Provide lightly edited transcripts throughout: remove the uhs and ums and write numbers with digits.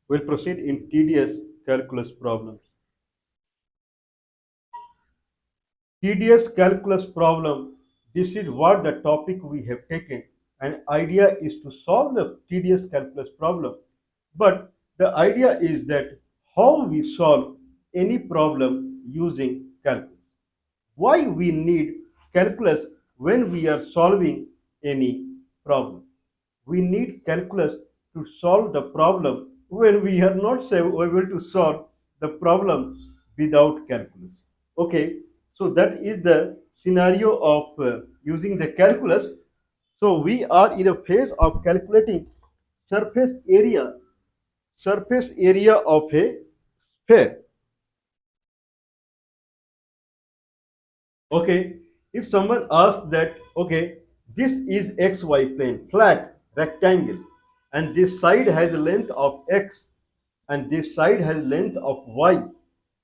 We'll proceed in tedious calculus problems. Tedious calculus problem. This is what the topic we have taken. An idea is to solve the tedious calculus problem. But the idea is that how we solve any problem using calculus. Why we need calculus when we are solving any problem. We need calculus to solve the problem when we are not able to solve the problem without calculus. Okay, so that is the scenario of using the calculus. So we are in a phase of calculating surface area, surface area of a sphere. Okay, if someone asks that, okay, this is xy plane, flat rectangle, and this side has a length of x, and this side has length of y,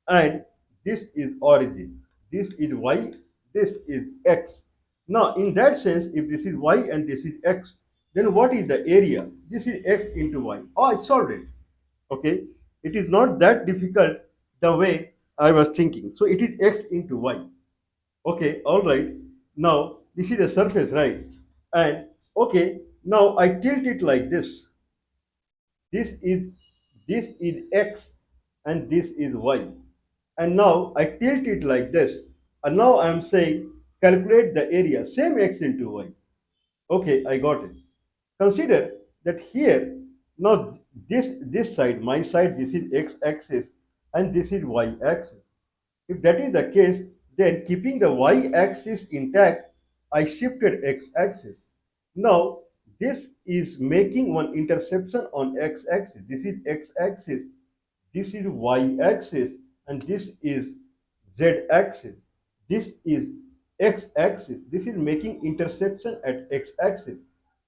and this is origin, this is y, this is x. Now, in that sense, if this is y and this is x, then what is the area? This is x into y. Oh, I solved it. Okay, it is not that difficult the way I was thinking. So it is x into y. Okay, all right. Now this is a surface, right? And okay, now I tilt it like this. This is this is x and this is y. And now I tilt it like this. And now I am saying calculate the area, same x into y. Okay, I got it. Consider that here, now this side, my side, this is x-axis and this is y-axis. If that is the case, then keeping the y-axis intact, I shifted x-axis. Now, this is making one intersection on x-axis. This is x-axis, this is y-axis, and this is z-axis. This is x-axis. This is making intersection at x-axis.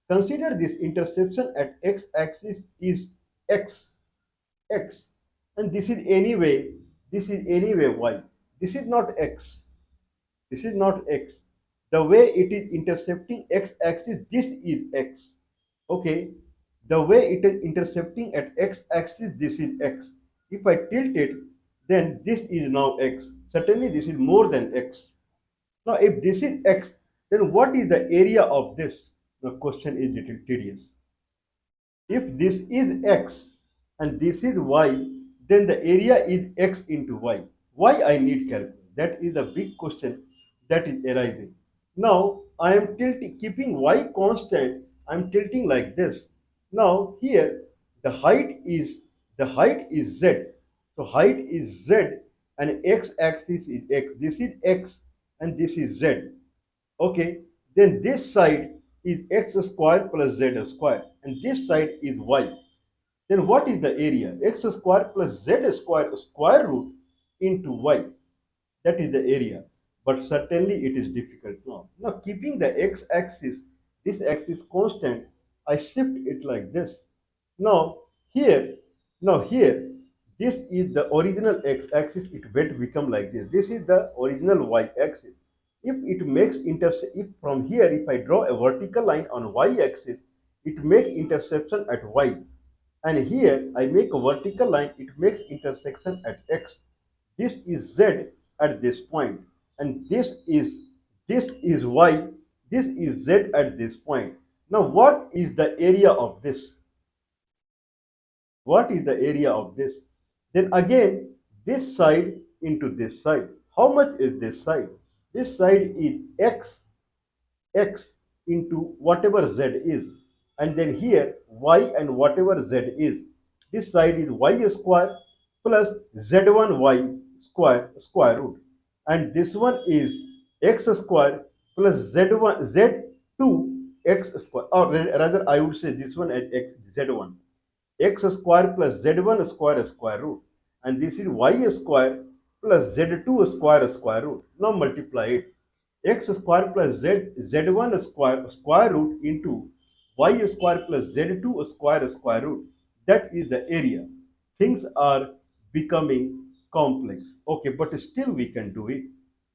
Consider this intersection at x-axis is x, x, and this is anyway y. This is not x. This is not x. The way it is intercepting x-axis, this is x. Okay. The way it is intercepting at x-axis, this is x. If I tilt it, then this is now x. Certainly, this is more than x. Now, if this is x, then what is the area of this? The question is little tedious. If this is x and this is y, then the area is x into y. Why I need calculus? That is the big question that is arising. Now I am tilting, keeping y constant. I am tilting like this. Now here the height is z. So height is z and x-axis is x. This is x and this is z. Okay, then this side is x square plus z square and this side is y. Then what is the area? X square plus z square square root into y. That is the area. But certainly it is difficult now. Now keeping the x-axis, this axis constant, I shift it like this. Now here, now here, this is the original x-axis, it will become like this. This is the original y-axis. If it makes if from here, if I draw a vertical line on y-axis, it makes intersection at y. And here I make a vertical line, it makes intersection at x. This is z at this point, and this is y, this is z at this point. Now what is the area of this? What is the area of this? Then again, this side into this side. How much is this side? This side is x into whatever z is, and then here y and whatever z is. This side is y square plus z1 y square root, and this one is x square plus z2 x square, or rather I would say this one as z1 x square plus z1 square root, and this is y square plus z2 square root. Now multiply it. X square plus z1 square root into y square plus z2 square root. That is the area. Things are becoming complex. Okay, but still we can do it.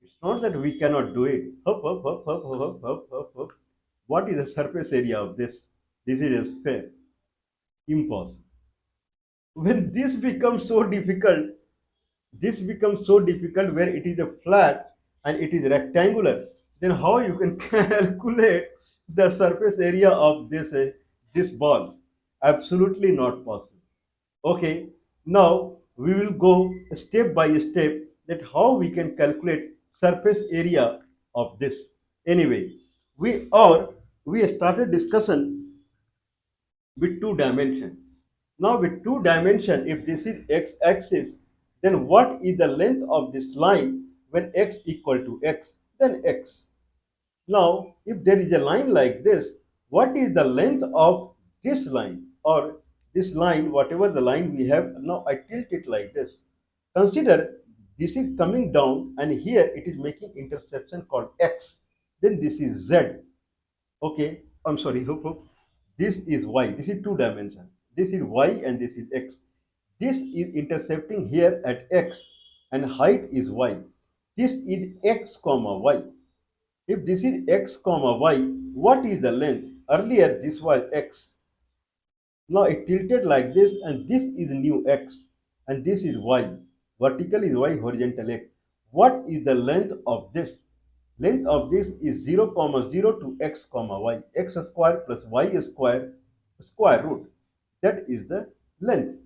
It's not that we cannot do it. Up. What is the surface area of this? This is a sphere. Impossible. When this becomes so difficult where it is a flat and it is rectangular, then how you can calculate the surface area of this ball? Absolutely not possible. Okay, now we will go step by step that how we can calculate surface area of this. Anyway, we started discussion with two dimension. Now with two dimension, if this is x-axis, then what is the length of this line when x equal to x? Then x. Now, if there is a line like this, what is the length of this line or this line, whatever the line we have? Now I tilt it like this. Consider this is coming down and here it is making intersection called x. Then this is z. Okay, I'm sorry, hope. This is y. This is two dimension. This is y and this is x. This is intercepting here at x and height is y. This is x comma y. If this is x comma y, what is the length? Earlier this was x. Now it tilted like this and this is new x and this is y. Vertical is y, horizontal x. What is the length of this? Length of this is 0 comma 0 to x comma y. X square plus y square square root. That is the length.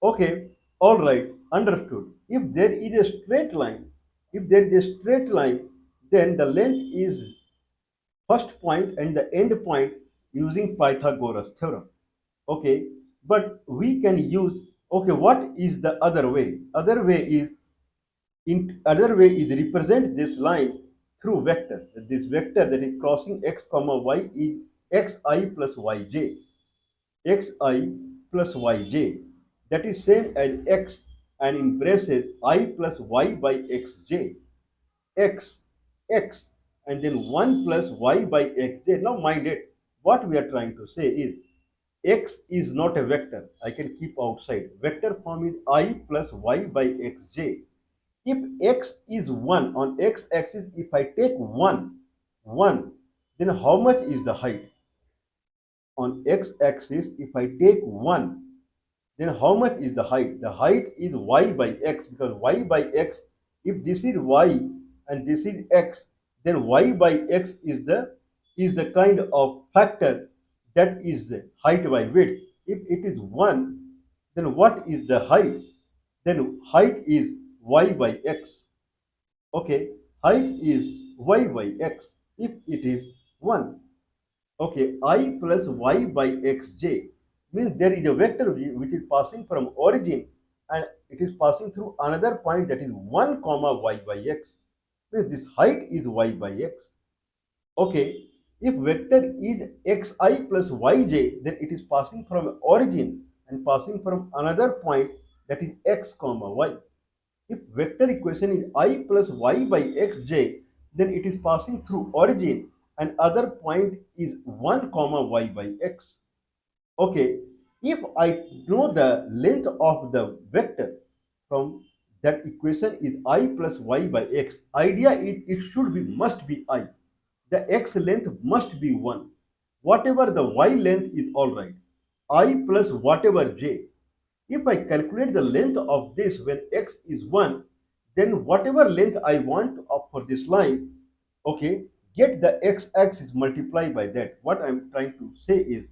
Okay, all right, understood. If there is a straight line, if there is a straight line, then the length is first point and the end point using Pythagoras theorem. Okay, but we can use, okay, what is the other way? Other way is represent this line through vector. This vector that is crossing x comma y is xi plus yj. Xi plus yj. That is same as x and embraces I plus y by xj. X, x, and then 1 plus y by xj. Now mind it, what we are trying to say is x is not a vector. I can keep outside. Vector form is I plus y by xj. If x is 1 on x-axis, if I take 1, then how much is the height? On x-axis, if I take 1, then how much is the height? The height is y by x because y by x, if this is y and this is x, then y by x is the kind of factor that is the height by width. If it is 1, then what is the height? Then height is y by x. Okay, height is y by x if it is 1. Okay, I plus y by xj means there is a vector which is passing from origin and it is passing through another point that is 1 comma y by x. Means this height is y by x. Okay, if vector is xi plus yj, then it is passing from origin and passing from another point that is x comma y. If vector equation is I plus y by xj, then it is passing through origin and other point is 1 comma y by x. Okay, if I know the length of the vector from that equation is I plus y by x, idea it should be must be I. The x length must be 1. Whatever the y length is alright. I plus whatever j. If I calculate the length of this when x is 1, then whatever length I want for this line, okay, get the x-axis multiply by that. What I'm trying to say is,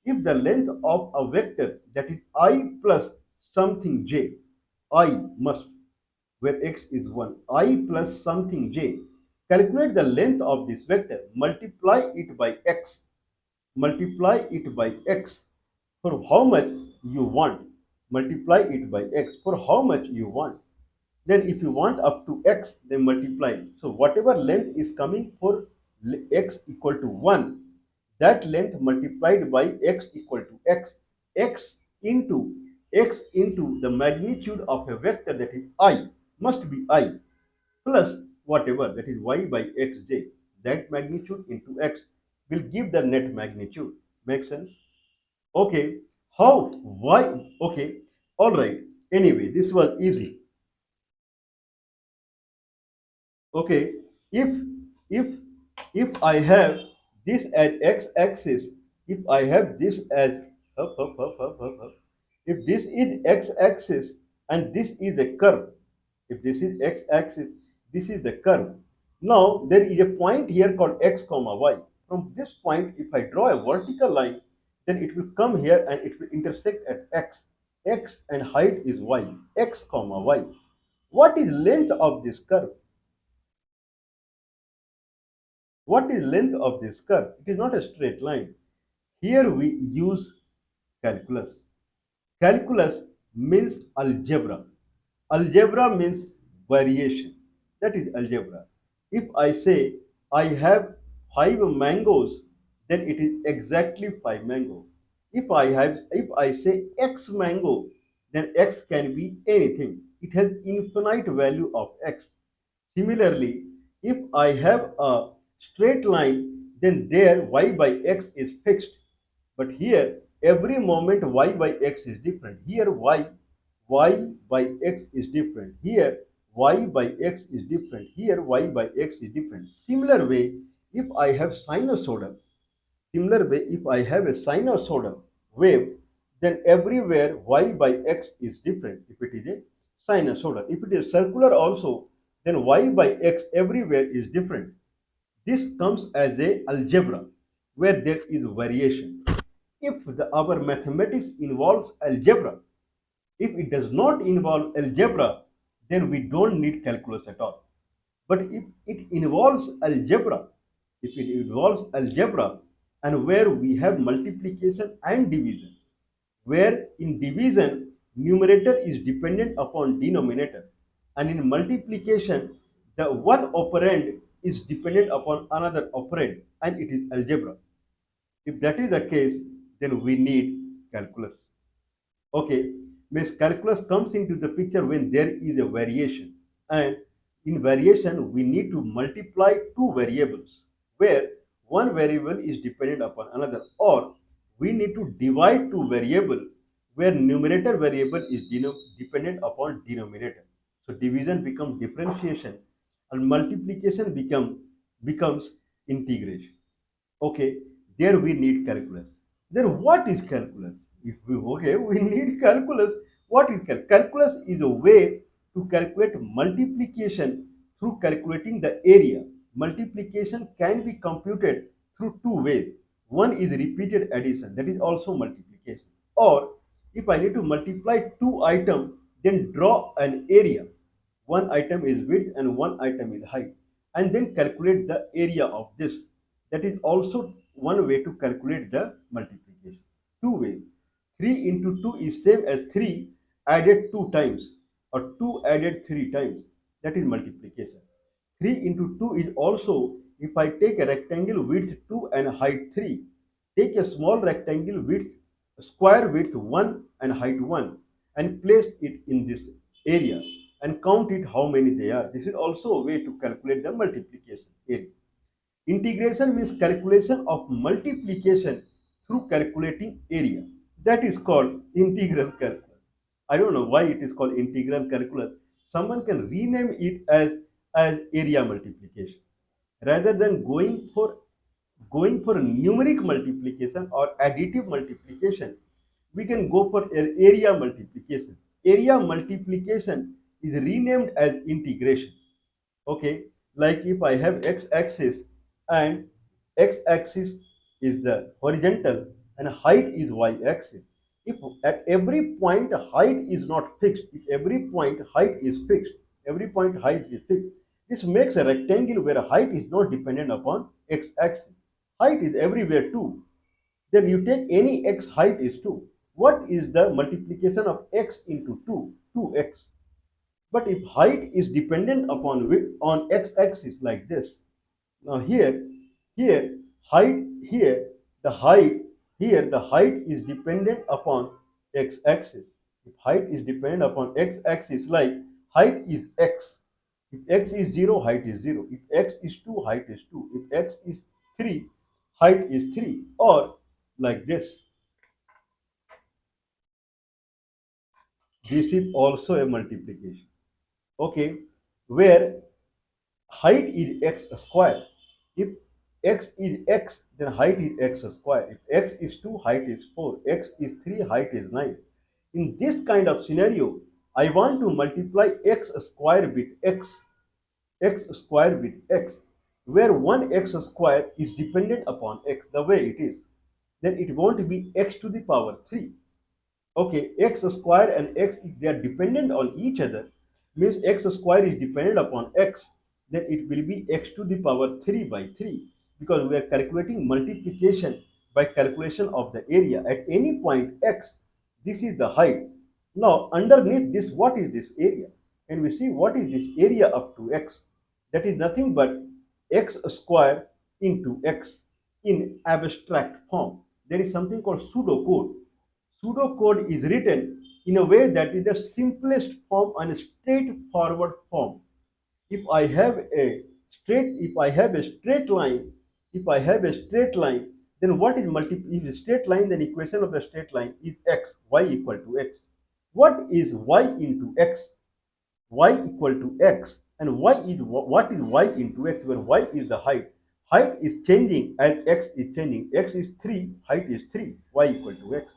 if the length of a vector that is I plus something j, I must, where x is 1, I plus something j, calculate the length of this vector, multiply it by x, multiply it by x for how much you want, multiply it by x for how much you want. Then if you want up to x, then multiply. So whatever length is coming for x equal to 1, that length multiplied by x equal to x, x into the magnitude of a vector that is I, must be I, plus whatever that is y by xj, that magnitude into x will give the net magnitude. Make sense? Okay, how, why? Okay, all right. Anyway, this was easy. Okay, if if if I have this as x-axis, if I have this as up, up, up, up, up, up. If this is x-axis and this is a curve, if this is x-axis, this is the curve. Now there is a point here called x comma y. From this point, if I draw a vertical line, then it will come here and it will intersect at x. X and height is y, x comma y. What is length of this curve? What is length of this curve? It is not a straight line. Here we use calculus. Calculus means algebra. Algebra means variation. That is algebra. If I say I have 5 mangoes, then it is exactly 5 mango. If I say x mango, then x can be anything. It has infinite value of x. Similarly, if I have a straight line, then there y by x is fixed. But here, every moment y by x is different. Here, y by x is different. Here, y by x is different. Here, y by x is different. If I have sinusoidal, similar way, if I have a sinusoidal wave, then everywhere y by x is different. If it is a sinusoidal, if it is circular also, then y by x everywhere is different. This comes as a algebra where there is variation. If our mathematics involves algebra, if it does not involve algebra, then we don't need calculus at all. But if it involves algebra, if it involves algebra and where we have multiplication and division, where in division numerator is dependent upon denominator and in multiplication the one operand is dependent upon another operand and it is algebra. If that is the case, then we need calculus. Okay, means calculus comes into the picture when there is a variation, and in variation we need to multiply two variables where one variable is dependent upon another, or we need to divide two variable where numerator variable is dependent upon denominator. So division becomes differentiation and multiplication becomes integration. Okay, there we need calculus. Then what is calculus? If we okay, we need calculus. What is calculus? Is a way to calculate multiplication through calculating the area. Multiplication can be computed through two ways. One is repeated addition, that is also multiplication. Or if I need to multiply two items, then draw an area. One item is width and one item is height, and then calculate the area of this. That is also one way to calculate the multiplication. Two ways. 3 into 2 is same as 3 added 2 times or 2 added 3 times. That is multiplication. 3 into 2 is also, if I take a rectangle width 2 and height 3, take a small rectangle width, square width 1 and height 1 and place it in this area and count it how many they are. This is also a way to calculate the multiplication area. Integration means calculation of multiplication through calculating area. That is called integral calculus. I don't know why it is called integral calculus. Someone can rename it as area multiplication. Rather than going for numeric multiplication or additive multiplication, we can go for area multiplication. Area multiplication is renamed as integration. Okay, like if I have x-axis and x-axis is the horizontal and height is y-axis. If at every point height is not fixed, if every point height is fixed, every point height is fixed, this makes a rectangle where height is not dependent upon x-axis. Height is everywhere too. Then you take any x, height is 2. What is the multiplication of x into 2? 2x. But if height is dependent upon width on x-axis like this, now here, height, the height is dependent upon x-axis. If height is dependent upon x-axis, like height is x. If x is 0, height is 0. If x is 2, height is 2. If x is 3, height is 3. Or like this. This is also a multiplication. Okay, where height is x square. If x is x, then height is x square. If x is 2, height is 4. X is 3, height is 9. In this kind of scenario, I want to multiply x square with x square with x, where one x square is dependent upon x the way it is, then it won't be x to the power 3. Okay, x square and x, if they are dependent on each other, means x square is dependent upon x, then it will be x to the power 3 by 3, because we are calculating multiplication by calculation of the area at any point x. This is the height. Now underneath this, what is this area? And we see what is this area up to x. That is nothing but x square into x in abstract form. There is something called pseudocode. Pseudocode is written in a way that is the simplest form and straightforward form. If I have a if I have a straight line, if I have a straight line, then what is if a straight line, then equation of the straight line is x, y equal to x. What is y into x? Y equal to x, and what is y into x, where y is the height. Height is changing as x is changing. X is 3, height is 3, y equal to x.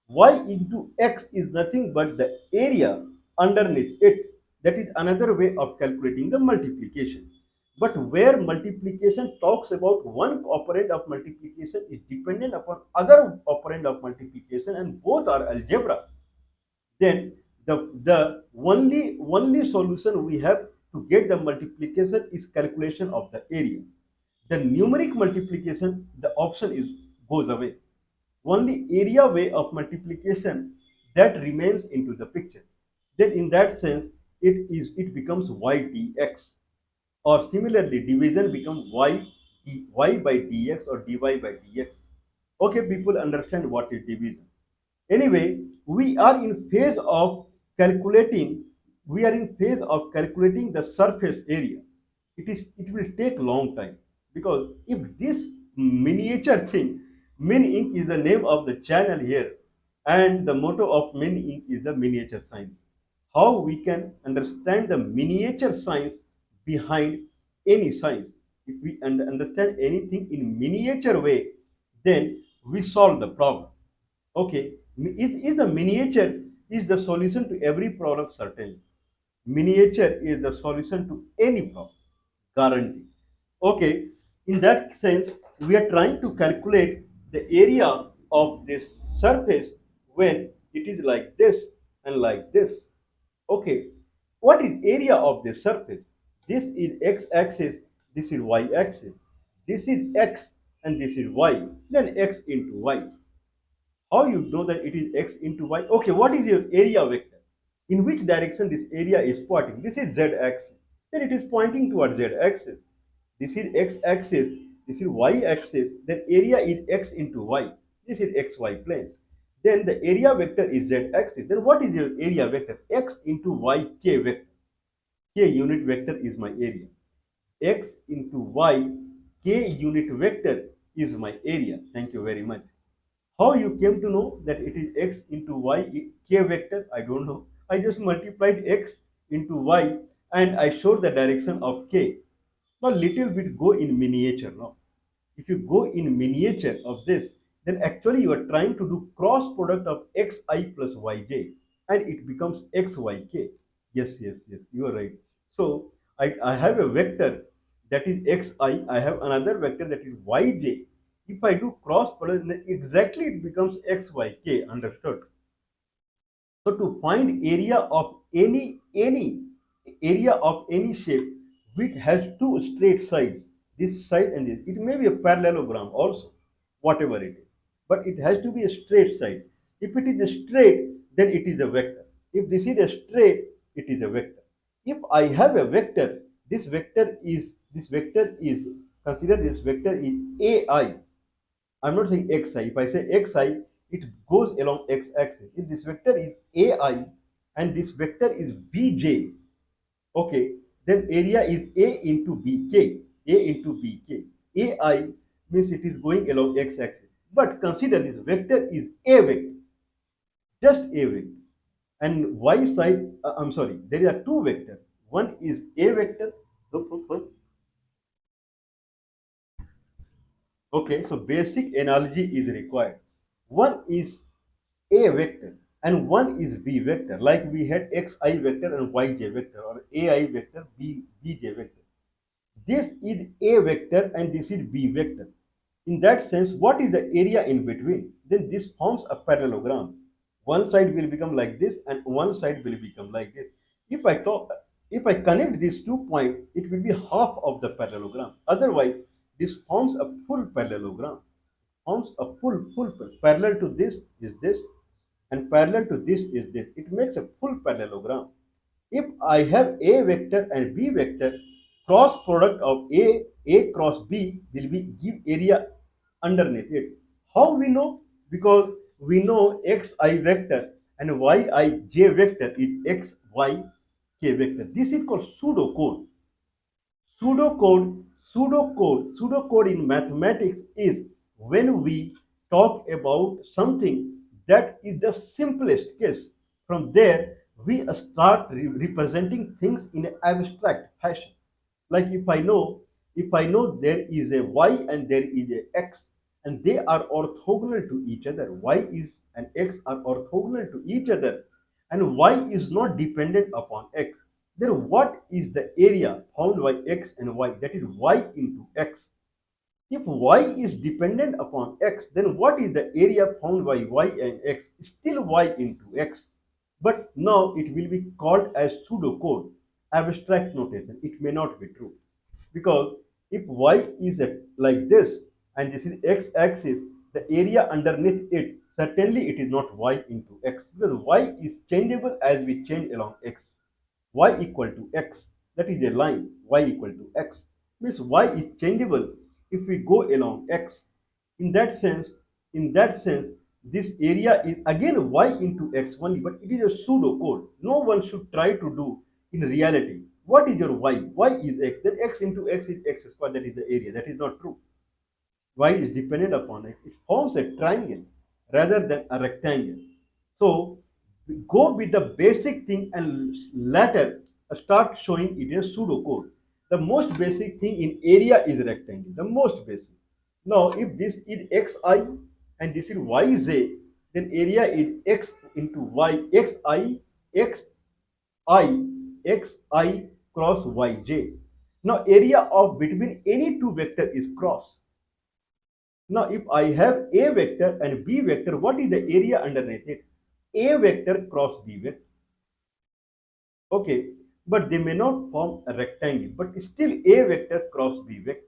Y into x is nothing but the area underneath it. That is another way of calculating the multiplication. But where multiplication talks about one operand of multiplication is dependent upon other operand of multiplication, and both are algebra, then the only solution we have to get the multiplication is calculation of the area. The numeric multiplication, the option is goes away. Only area way of multiplication that remains into the picture. Then in that sense, it becomes y dx, or similarly division becomes y by dx or dy by dx. Okay, people understand what is division. Anyway, we are in phase of calculating, we are in phase of calculating the surface area. It will take long time, because if this miniature thing, Min Inc. is the name of the channel here, and the motto of Min Inc. is the miniature science. How we can understand the miniature science behind any science? If we understand anything in miniature way, then we solve the problem. Okay, is the miniature is the solution to every problem? Certainly, miniature is the solution to any problem, guarantee. Okay, in that sense, we are trying to calculate the area of this surface when it is like this and like this. Okay, what is area of the surface? This is x-axis, this is y-axis, this is x and this is y, then x into y. How you know that it is x into y? Okay, what is your area vector? In which direction this area is pointing? This is z-axis. Then it is pointing towards z-axis. This is x-axis. This is y-axis. Then area is x into y. This is xy plane. Then the area vector is z-axis. Then what is your area vector? X into y k vector. K unit vector is my area. X into y k unit vector is my area. Thank you very much. How you came to know that it is x into y k vector? I don't know. I just multiplied x into y and I showed the direction of k. Now little bit go in miniature now. If you go in miniature of this, then actually you are trying to do cross product of xi plus yj, and it becomes xyk. Yes, yes, yes, you are right. So I have a vector that is xi, I have another vector that is yj. If I do cross product, then exactly it becomes xyk. Understood? So to find area of any area of any shape which has two straight sides, this side and this, it may be a parallelogram also, whatever it is, but it has to be a straight side. If it is a straight, then it is a vector. If this is a straight, it is a vector. If I have a vector, this vector is consider this vector is ai. I'm not saying xi. If I say xi, it goes along x-axis. If this vector is ai and this vector is bj, okay, then area is a into bk. A into bk. Ai means it is going along x-axis. But consider this vector is a vector, just a vector. And y side, I'm sorry, there are two vectors. One is a vector. Look. Okay, so basic analogy is required. One is a vector and one is b vector, like we had xi vector and yj vector, or ai vector, bj vector. This is a vector and this is b vector. In that sense, what is the area in between? Then this forms a parallelogram. One side will become like this and one side will become like this. If I talk, if I connect these 2 points, it will be half of the parallelogram. Otherwise, this forms a full parallelogram. Forms a full parallel to this is this, and parallel to this is this. It makes a full parallelogram. If I have a vector and b vector, cross product of a cross b will be give area underneath it. How we know? Because we know xi vector and yij vector is xyk vector. This is called pseudocode. Pseudocode in mathematics is when we talk about something that is the simplest case. From there, we start representing things in an abstract fashion. Like if I know there is a y and there is a x, and they are orthogonal to each other. Y is and x are orthogonal to each other, and y is not dependent upon x. Then what is the area found by x and y? That is y into x. If y is dependent upon x, then what is the area found by y and x? Still y into x. But now it will be called as pseudocode, abstract notation. It may not be true. Because if y is like this and this is x-axis, the area underneath it, certainly it is not y into x, because y is changeable as we change along x. Y equal to x, that is a line, y equal to x, means y is changeable if we go along x. In that sense, this area is again y into x only, but it is a pseudo code. No one should try to do in reality. What is your y? Y is x, then x into x is x square, that is the area. That is not true. Y is dependent upon x. It forms a triangle rather than a rectangle. So go with the basic thing and later start showing it as pseudocode. The most basic thing in area is rectangle, the most basic. Now, if this is xi and this is yj, then area is x into y, xi cross yj. Now, area of between any two vector is cross. Now, if I have a vector and b vector, what is the area underneath it? A vector cross b vector. Okay, but they may not form a rectangle, but still a vector cross b vector.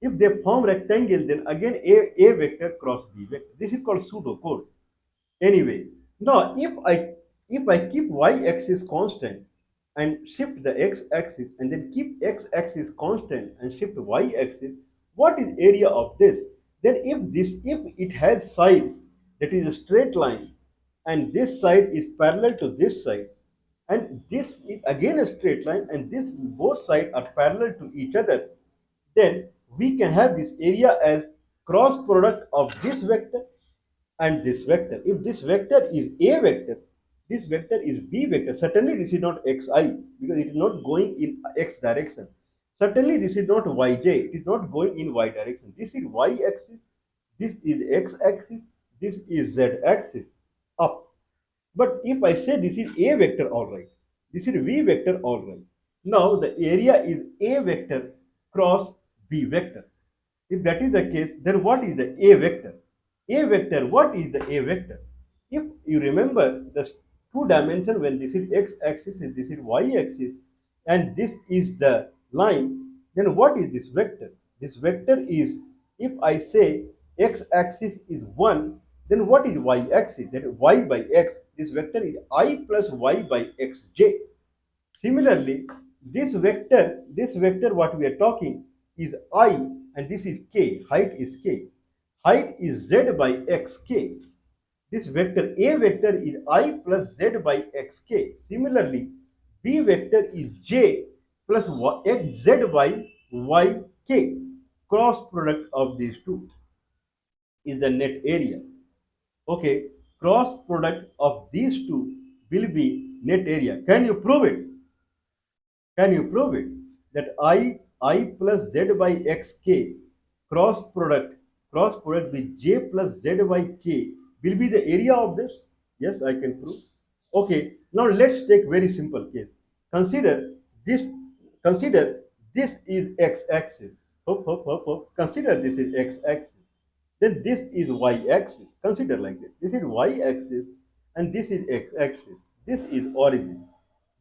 If they form rectangle, then again a vector cross b vector. This is called pseudocode. Anyway, now if I keep y-axis constant and shift the x-axis and then keep x-axis constant and shift y-axis, what is area of this? Then if it has sides, that is a straight line, and this side is parallel to this side, and this is again a straight line, and this both sides are parallel to each other, then we can have this area as cross product of this vector and this vector. If this vector is a vector, this vector is b vector. Certainly this is not xi, because it is not going in x direction. Certainly this is not yj, it is not going in y direction. This is y axis, this is x axis, this is z axis, up. But if I say this is a vector, all right, this is v vector, all right. Now the area is a vector cross b vector. If that is the case, then what is the a vector? A vector, what is the a vector? If you remember the two dimension, when this is x-axis and this is y-axis, and this is the line, then what is this vector? This vector is, if I say x-axis is 1, then what is y-axis? That is y by x. This vector is I plus y by xj. Similarly, this vector what we are talking is I, and this is k, height is k. Height is z by xk. This vector a vector is I plus z by xk. Similarly, b vector is j plus z by yk. Cross product of these two is the net area. Okay, cross product of these two will be net area. Can you prove it? Can you prove it? That I plus z by xk cross product with j plus z by k will be the area of this? Yes, I can prove. Okay, now let's take very simple case. Consider this. Consider this is x-axis. Consider this is x-axis. Then this is y-axis. Consider like this. This is y-axis and this is x-axis. This is origin.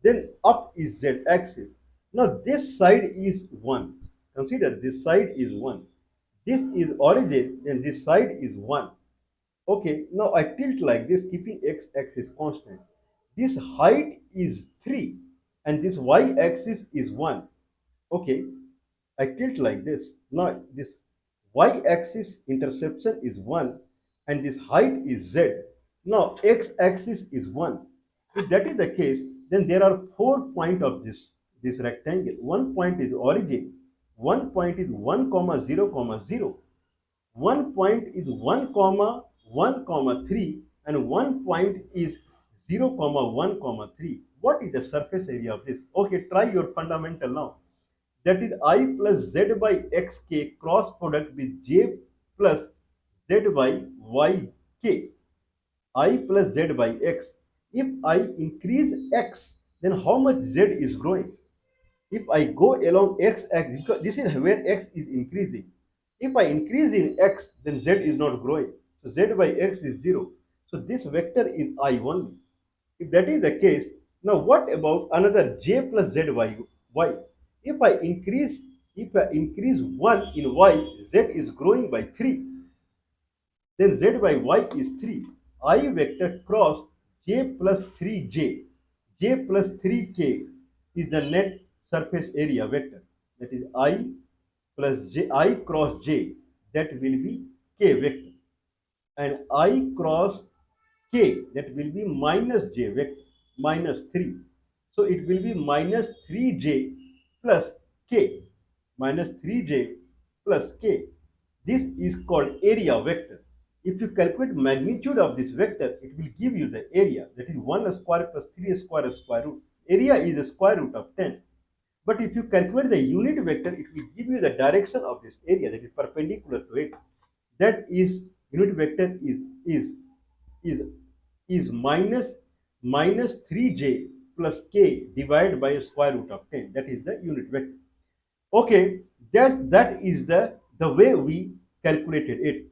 Then up is z-axis. Now this side is 1. Consider this side is 1. This is origin, then this side is 1. Okay, now I tilt like this, keeping x-axis constant. This height is 3 and this y-axis is 1. Okay, I tilt like this. Now this y-axis interception is 1 and this height is z. Now x-axis is 1. If that is the case, then there are 4 points of this rectangle. One point is origin, one point is 1 comma 0 comma 0, one point is 1 comma 1 comma 3 and one point is 0 comma 1 comma 3. What is the surface area of this? Okay, try your fundamental now. That is I plus z by xk cross product with j plus z by yk. I plus z by x. If I increase x, then how much z is growing? If I go along x axis, because this is where x is increasing. If I increase in x, then z is not growing. So z by x is 0. So this vector is I only. If that is the case, now what about another j plus z by y? If I increase if I increase 1 in y, z is growing by 3. Then z by y is 3. I vector cross j plus 3j. J plus 3k is the net surface area vector. That is I plus j, I cross j. That will be k vector. And I cross k, that will be minus j vector, minus 3. So it will be minus 3j plus k, minus 3j plus k. This is called area vector. If you calculate magnitude of this vector, it will give you the area, that is 1 square plus 3 square square root. Area is the square root of 10. But if you calculate the unit vector, it will give you the direction of this area, that is perpendicular to it. That is unit vector is is minus 3j plus k divided by square root of 10. That is the unit vector. Okay, that is the way we calculated it.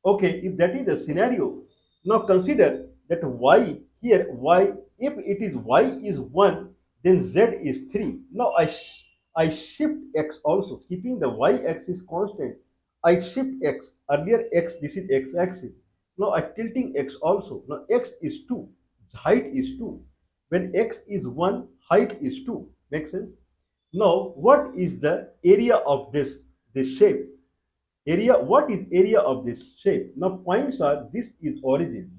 Okay, if that is the scenario, now consider that y here, y, if it is y is 1, then z is 3. Now I shift x also, keeping the y axis constant. I shift x. Earlier x, this is x axis. Now I tilting x also. Now x is 2, height is 2. When x is 1, height is 2. Make sense? Now, what is the area of this shape? Area, what is area of this shape? Now, points are, this is origin,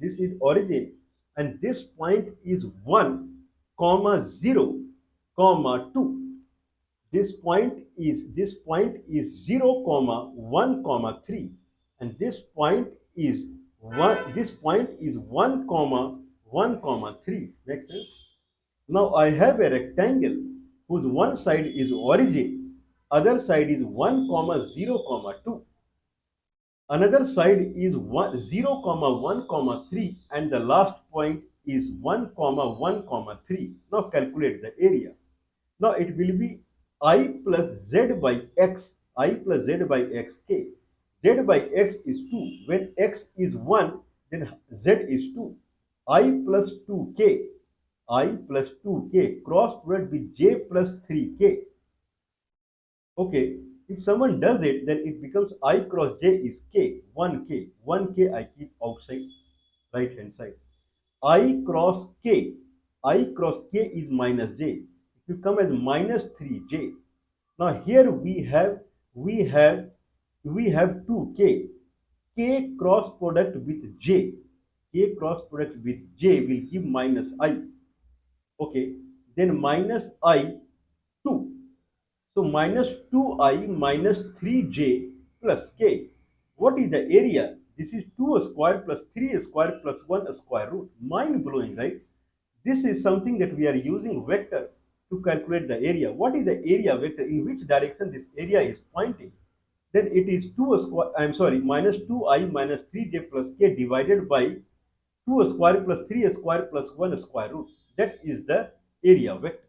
and this point is 1, comma 0, comma 2. This point is 0, comma 1, comma 3, and this point is 1. This point is 1, comma 1, comma 3. Make sense? Now I have a rectangle whose one side is origin, other side is 1 comma 0 comma 2. Another side is 1, 0 comma 1 comma 3 and the last point is 1 comma 1 comma 3. Now calculate the area. Now it will be I plus z by x, I plus z by xk. Z by x is 2. When x is 1, then z is 2. I plus 2k, I plus 2k cross product with j plus 3k. Okay, if someone does it, then it becomes I cross j is k, 1k. 1k I keep outside, right hand side. I cross k, I cross k is minus j. It will come as minus 3j. Now here we have 2k. K cross product with j. K cross product with j will give minus I. Okay, then minus I 2. So minus 2I minus 3j plus k. What is the area? This is 2 square plus 3 square plus 1 square root. Mind blowing, right? This is something that we are using vector to calculate the area. What is the area vector? In which direction this area is pointing? Then it is 2 square, I am sorry, minus 2I minus 3j plus k divided by 2 square plus 3 square plus 1 square root. That is the area vector.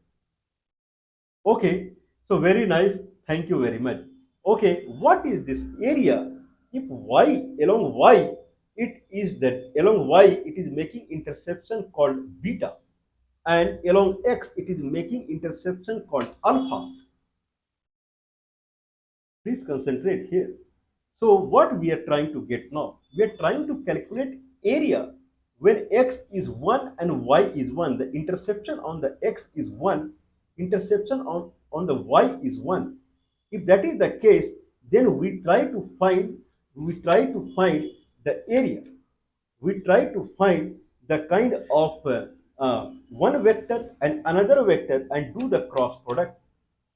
Okay, so very nice. Thank you very much. Okay, what is this area? If y along y, it is that along y it is making intersection called beta, and along x it is making intersection called alpha. Please concentrate here. So what we are trying to get now? We are trying to calculate area when x is 1 and y is 1. The intersection on the x is 1, intersection on the y is 1. If that is the case, then we try to find the area. We try to find the kind of one vector and another vector and do the cross product.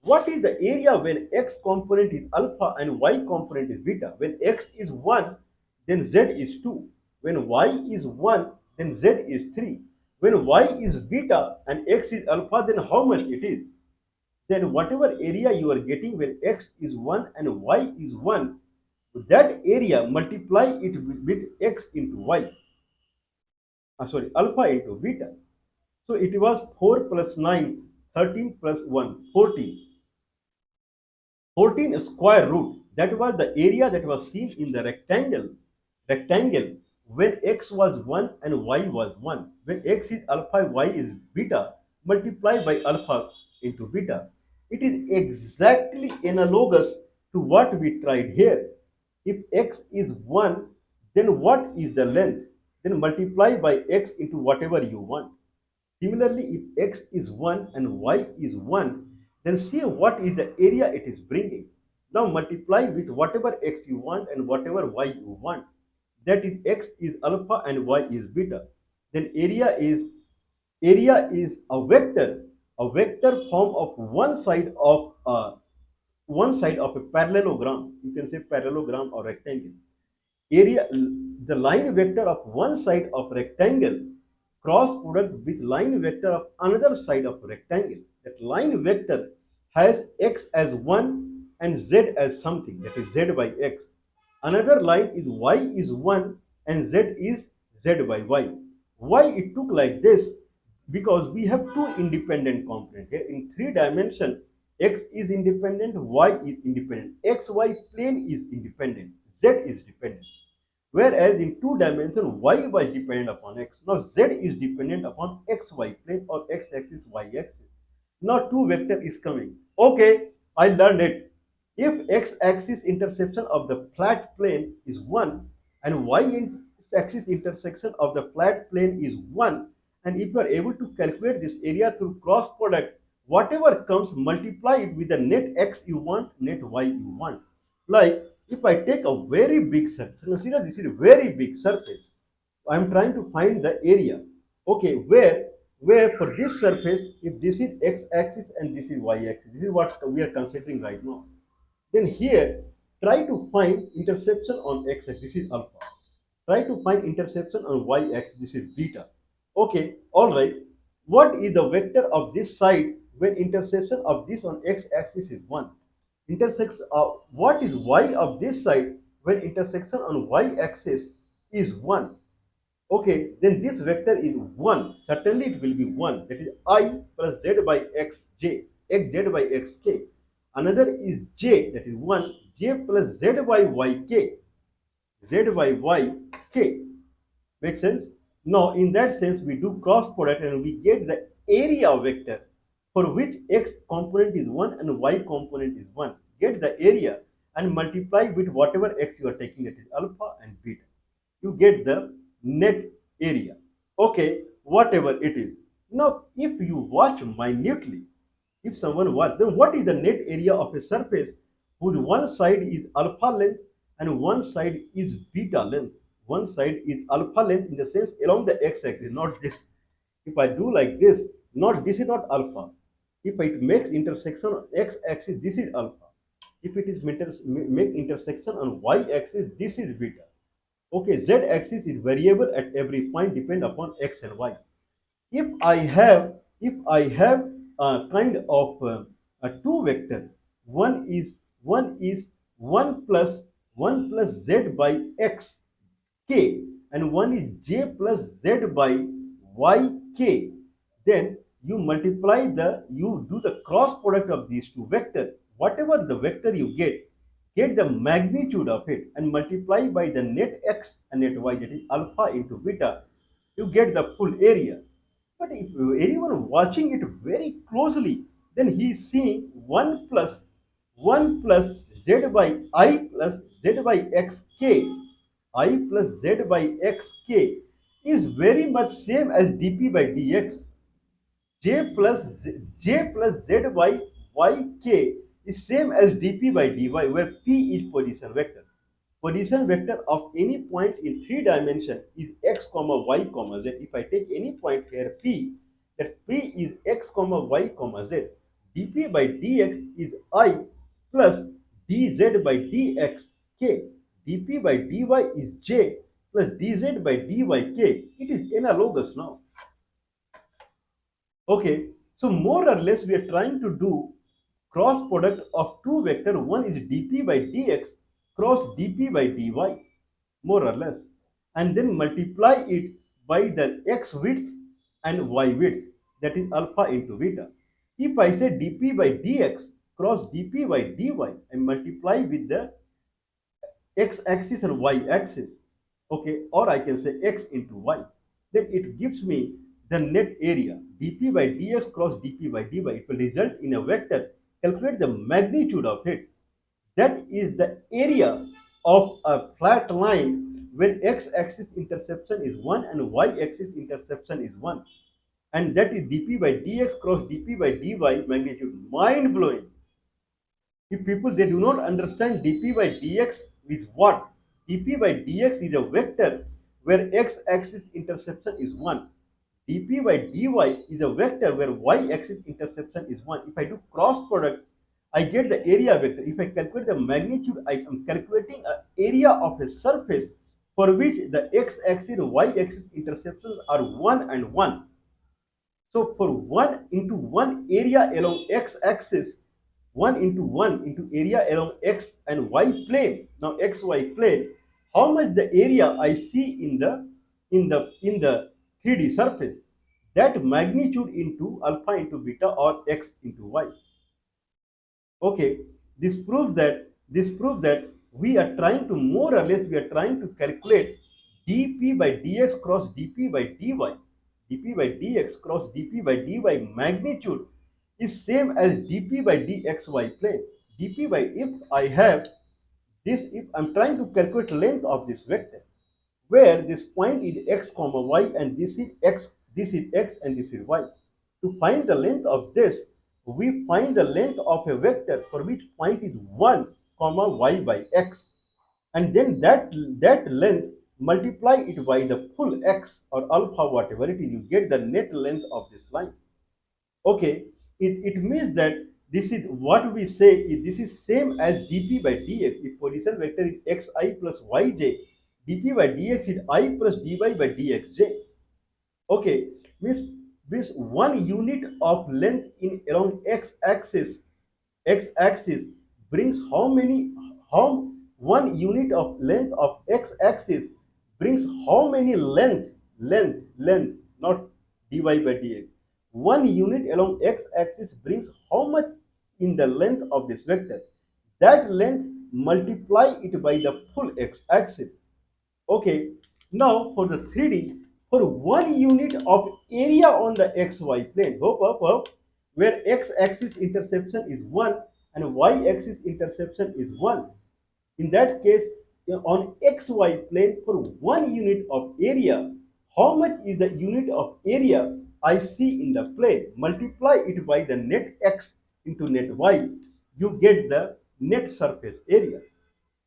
What is the area when x component is alpha and y component is beta? When x is 1, then z is 2. When y is 1, then z is 3. When y is beta and x is alpha, then how much it is? Then whatever area you are getting when x is 1 and y is 1, that area multiply it with x into y. Sorry, alpha into beta. So it was 4 plus 9, 13 plus 1, 14. 14 square root, that was the area that was seen in the rectangle when x was 1 and y was 1. When x is alpha, y is beta, multiply by alpha into beta. It is exactly analogous to what we tried here. If x is 1, then what is the length? Then multiply by x into whatever you want. Similarly, if x is 1 and y is 1, then see what is the area it is bringing. Now multiply with whatever x you want and whatever y you want. That is x is alpha and y is beta. Then area is a vector form of one side of a parallelogram. You can say parallelogram or rectangle. Area, the line vector of one side of rectangle cross product with line vector of another side of rectangle. That line vector has x as 1 and z as something, that is z by x. Another line is y is 1 and z is z by y. Why it took like this? Because we have two independent components here. In three dimension, x is independent, y is independent, xy plane is independent, z is dependent. Whereas in two dimension, y was dependent upon x. Now z is dependent upon xy plane or x-axis, y-axis. Now two vector is coming. Okay, I learned it. If x-axis intersection of the flat plane is 1 and y-axis intersection of the flat plane is 1, and if you are able to calculate this area through cross product, whatever comes, multiply it with the net x you want, net y you want. Like if I take a very big surface, consider this is a very big surface. I am trying to find the area. Okay, where for this surface, if this is x-axis and this is y-axis, this is what we are considering right now. Then here, try to find intersection on x-axis. This is alpha. Try to find intersection on y-axis. This is beta. Okay, all right. What is the vector of this side when intersection of this on x-axis is 1? Intersection of what is y of this side when intersection on y-axis is 1? Okay, then this vector is 1. Certainly it will be 1. That is I plus z by x j, x z by x k. Another is j, that is 1, j plus z by y k, z by y k. Make sense? Now, in that sense, we do cross product and we get the area vector for which x component is 1 and y component is 1. Get the area and multiply with whatever x you are taking, that is alpha and beta. You get the net area. Okay, whatever it is. Now, if you watch minutely, if someone watch, then what is the net area of a surface whose one side is alpha length and one side is beta length? One side is alpha length in the sense along the x-axis, not this. If I do like this, not this is not alpha. If it makes intersection on x-axis, this is alpha. If it is make intersection on y-axis, this is beta. Okay, z-axis is variable at every point depend upon x and y. If I have a kind of a two vector, one is 1 plus z by x k, and one is j plus z by yk. Then you do the cross product of these two vectors. Whatever the vector you get the magnitude of it and multiply by the net x and net y, that is alpha into beta, you get the full area. But if anyone watching it very closely, then he is seeing 1 plus z by I plus z by xk. I plus z by xk is very much same as dp by dx. J plus z by yk is same as dp by dy, where p is position vector. Position vector of any point in three dimension is x comma y comma z. If I take any point here p, that p is x comma y comma z. dp by dx is I plus dz by dx k. dp by dy is j plus dz by dy k. It is analogous now. Okay, so more or less we are trying to do cross product of two vector. One is dp by dx cross dp by dy, more or less, and then multiply it by the x width and y width, that is alpha into beta. If I say dp by dx cross dp by dy and multiply with the x-axis and y-axis, okay, or I can say x into y, then it gives me the net area dp by dx cross dp by dy. It will result in a vector. Calculate the magnitude of it. That is the area of a flat line when x-axis interception is 1 and y-axis interception is 1. And that is dp by dx cross dp by dy magnitude. Mind blowing. If people they do not understand dp by dx is what? dp by dx is a vector where x-axis interception is 1. dp by dy is a vector where y-axis interception is 1. If I do cross product, I get the area vector. If I calculate the magnitude, I am calculating an area of a surface for which the x-axis and y-axis interceptions are 1 and 1. So for 1 into 1 area along x-axis, 1 into 1 into area along x and y plane, now xy plane, how much the area I see in the 3D surface, that magnitude into alpha into beta or x into y. Okay, this proves that we are trying to more or less we are trying to calculate dp by dx cross dp by dy. dp by dx cross dp by dy magnitude is same as dp by dxy plane. dp by if I have this, if I'm trying to calculate length of this vector, where this point is x comma y and this is x and this is y. To find the length of this, we find the length of a vector for which point is 1 comma y by x, and then that length multiply it by the full x or alpha whatever it is, you get the net length of this line. Okay, it means that this is what we say is this is same as dp by dx. If position vector is xi plus yj, dp by dx is I plus dy by dxj. Okay, means one unit of length in along x-axis brings how many, how one unit of length of x-axis brings how many length, not dy by dx. One unit along x-axis brings how much in the length of this vector. That length multiply it by the full x-axis. Okay, now for the 3D, for one unit of area on the xy plane, hope, where x-axis interception is 1 and y-axis interception is 1. In that case, on xy plane for one unit of area, how much is the unit of area I see in the plane? Multiply it by the net x into net y, you get the net surface area.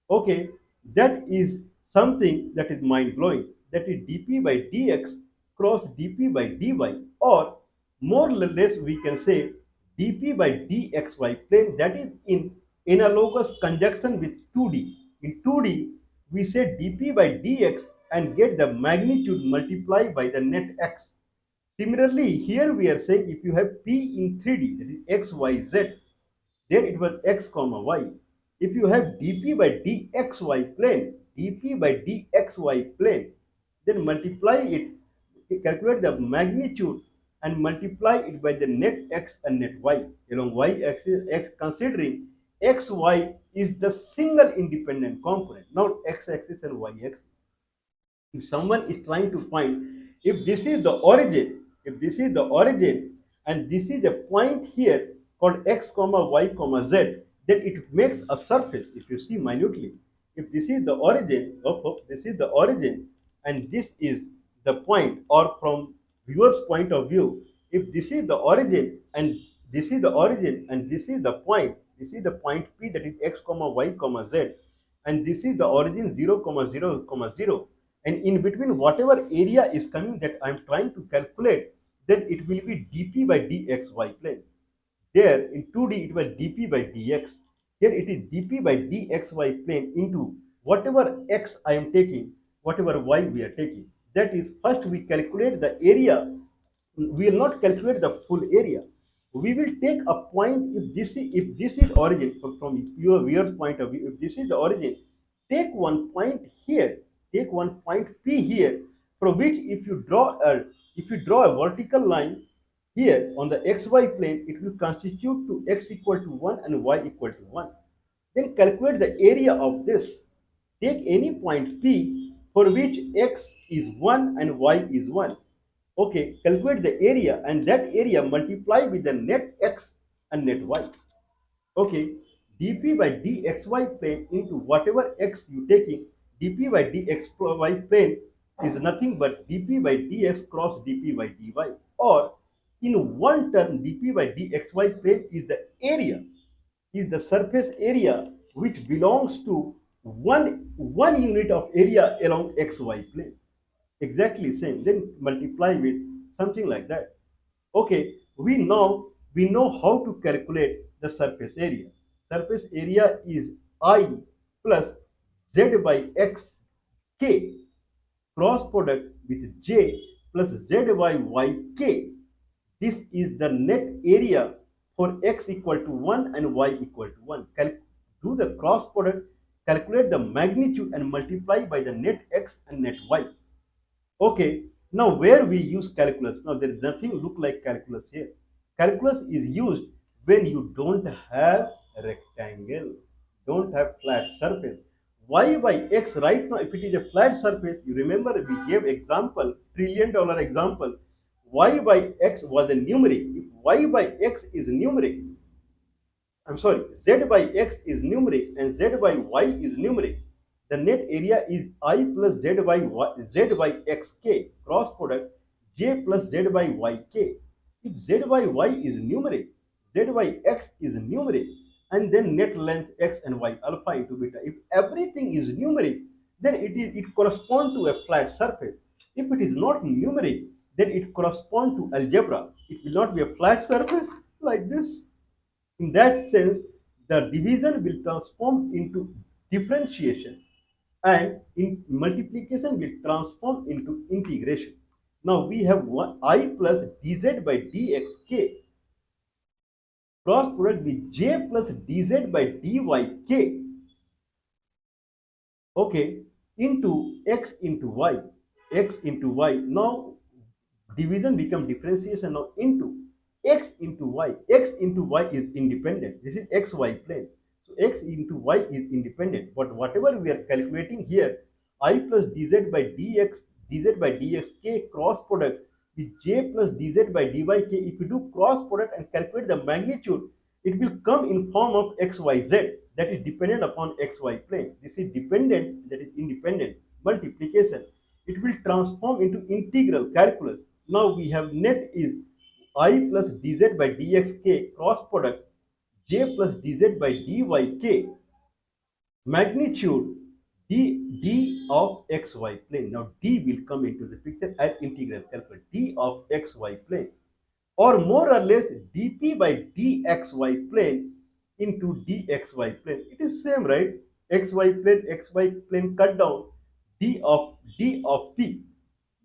Okay, that is something that is mind blowing. That is dp by dx cross dp by dy, or more or less we can say dp by dxy plane, that is in analogous conjunction with 2D. In 2D, we say dp by dx and get the magnitude multiplied by the net x. Similarly, here we are saying if you have p in 3D, that is x, y, z, then it was x comma y. If you have dp by dxy plane, then multiply it, calculate the magnitude and multiply it by the net x and net y along y axis, x considering xy is the single independent component, not x axis and y axis. If someone is trying to find if this is the origin, if this is the origin and this is a point here called x comma y comma z, then it makes a surface. If you see minutely, if this is the origin, this is the origin and this is the point, or from viewer's point of view, if this is the origin and this is the origin and this is the point, this is the point P, that is x comma y comma z, and this is the origin 0 comma 0 comma 0, and in between whatever area is coming that I am trying to calculate, then it will be dp by dxy plane. There in 2D it was dp by dx. Here it is dp by dxy plane into whatever x I am taking, whatever y we are taking. That is, first we calculate the area. We will not calculate the full area. We will take a point. If this is origin, from your viewer's point of view, if this is the origin, take one point here, take one point P here, from which if you draw a vertical line here on the xy plane, it will constitute to x equal to 1 and y equal to 1. Then calculate the area of this. Take any point P for which x is 1 and y is 1. Okay, calculate the area and that area multiply with the net x and net y. Okay, dp by dxy plane into whatever x you taking, dp by dxy plane is nothing but dp by dx cross dp by dy, or in one term dp by dxy plane is the area, is the surface area which belongs to one unit of area along xy plane. Exactly same. Then multiply with something like that. Okay, we know how to calculate the surface area. Surface area is I plus z by x k cross product with j plus z by y k. This is the net area for x equal to 1 and y equal to 1. Do the cross product, calculate the magnitude and multiply by the net x and net y. Okay, now where we use calculus? Now there is nothing look like calculus here. Calculus is used when you don't have a rectangle, don't have flat surface. Y by x right now, if it is a flat surface, you remember we gave example, $1 trillion example. Y by x was a numeric. If y by x is numeric, I'm sorry, z by x is numeric and z by y is numeric. The net area is I plus z by xk cross product j plus z by yk. If z by y is numeric, z by x is numeric, and then net length x and y alpha into beta. If everything is numeric, then it corresponds to a flat surface. If it is not numeric, then it corresponds to algebra. It will not be a flat surface like this. In that sense, the division will transform into differentiation and in multiplication will transform into integration. Now we have I plus dz by dxk cross product with j plus dz by dyk, okay, into x into y, x into y. Now division become differentiation now into x into y. X into y is independent. This is xy plane. So x into y is independent. But whatever we are calculating here, I plus dz by dz by dxk cross product with j plus dz by dyk. If you do cross product and calculate the magnitude, it will come in form of xyz, that is dependent upon xy plane. This is dependent, that is independent. Multiplication. It will transform into integral calculus. Now we have net is I plus dz by dxk cross product j plus dz by dyk magnitude d of xy plane. Now d will come into the picture as integral calculus, d of xy plane, or more or less dp by dxy plane into dxy plane. It is same, right? Xy plane cut down, d of p,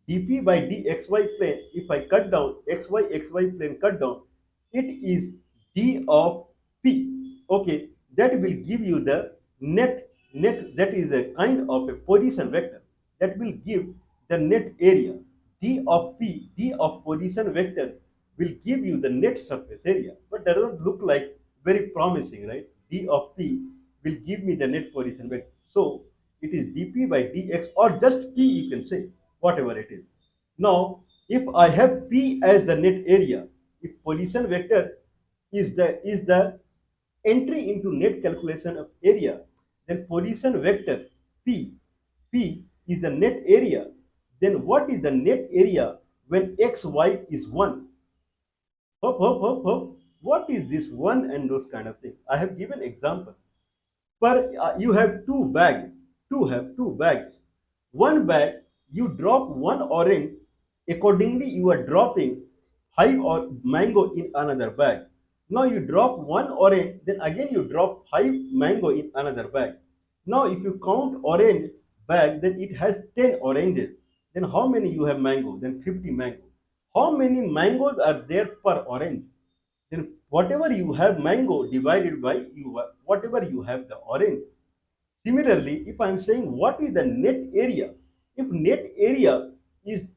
dp by dxy plane. If I cut down xy plane cut down, it is d of p. Okay, that will give you the net. That is a kind of a position vector that will give the net area. D of P, D of position vector will give you the net surface area, but that doesn't look like very promising, right? D of P will give me the net position vector. So it is dP by dx, or just P you can say, whatever it is. Now, if I have P as the net area, if position vector is the entry into net calculation of area, then position vector P, P is the net area. Then what is the net area when xy is 1? Hop. What is this 1 and those kind of things? I have given example. Per you have two bags. One bag you drop one orange. Accordingly, you are dropping five or mango in another bag. Now you drop one orange, then again you drop five mango in another bag. Now if you count orange bag, then it has 10 oranges. Then how many you have mango? Then 50 mango. How many mangoes are there per orange? Then whatever you have mango divided by whatever you have the orange. Similarly, if I'm saying what is the net area, if net area is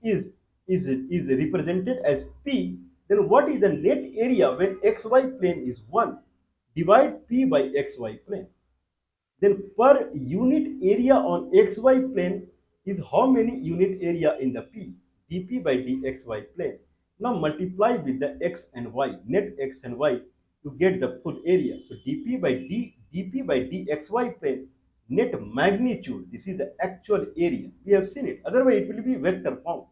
represented as P, then what is the net area when xy plane is 1? Divide P by xy plane. Then per unit area on xy plane is how many unit area in the P? dP by dxy plane. Now multiply with the x and y, net x and y, to get the full area. So dP by dxy plane, net magnitude, this is the actual area. We have seen it. Otherwise, it will be vector form.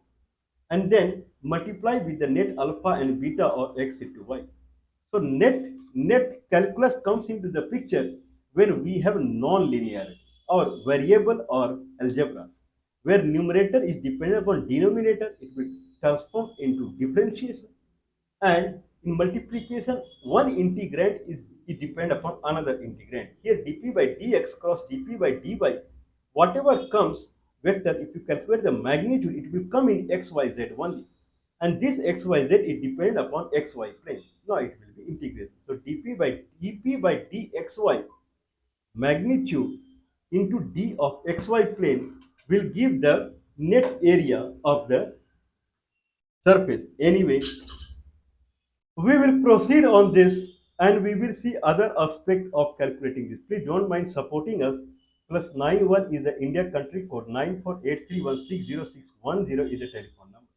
And then multiply with the net alpha and beta or x into y. So net calculus comes into the picture when we have non-linearity or variable or algebra, where numerator is dependent upon denominator, it will transform into differentiation. And in multiplication, one integrand is dependent upon another integrand. Here dp by dx cross dp by dy, whatever comes vector, if you calculate the magnitude, it will come in xyz only. And this xyz is dependent upon xy plane. Now it will be integrated. So dp by dxy magnitude into d of xy plane will give the net area of the surface. Anyway, we will proceed on this and we will see other aspect of calculating this. Please don't mind supporting us. +91 is the India country code, 9483160610 is the telephone number.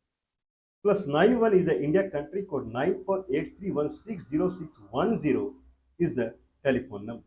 +91 is the India country code, 9483160610 is the telephone number.